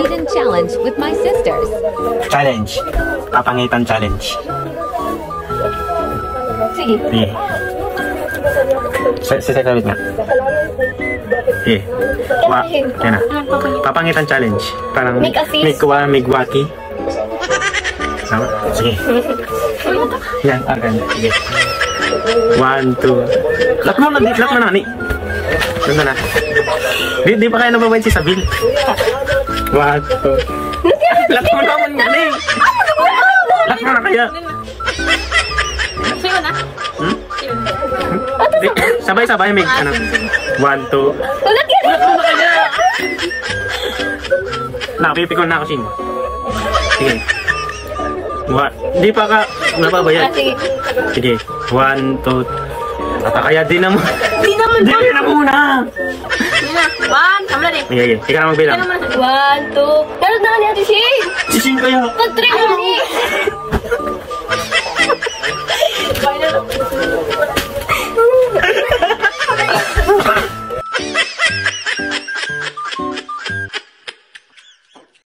maiden challenge with my sisters. Challenge. Papangitan challenge. Sige. Sige. Sasabit nga. Sige. Yan na. Papangitan challenge. Parang migwaki. Sama? Sige. Yan, akan. Sige. 1, 2. Lock mo na, ni. Doon na. Di pa kaya nababayin si Sabil. 1, 2. Lock mo naman nga, ni. Lock mo na kaya. Sa'yo na? Sabay-sabay, may ano. 1, 2. Ulat yan! Lock mo na kaya. Nakapipikon na ako sin. Sige. Di pa ka nababayan. Sige. 1, 2. Kaya di na mo. Di naman ba? Di na muna. Di na. 1, tama na din. Sige. Ika na magbilang. 1, 2. Pero na niya si Shane. Si Shane kaya. Pag-3 na ni.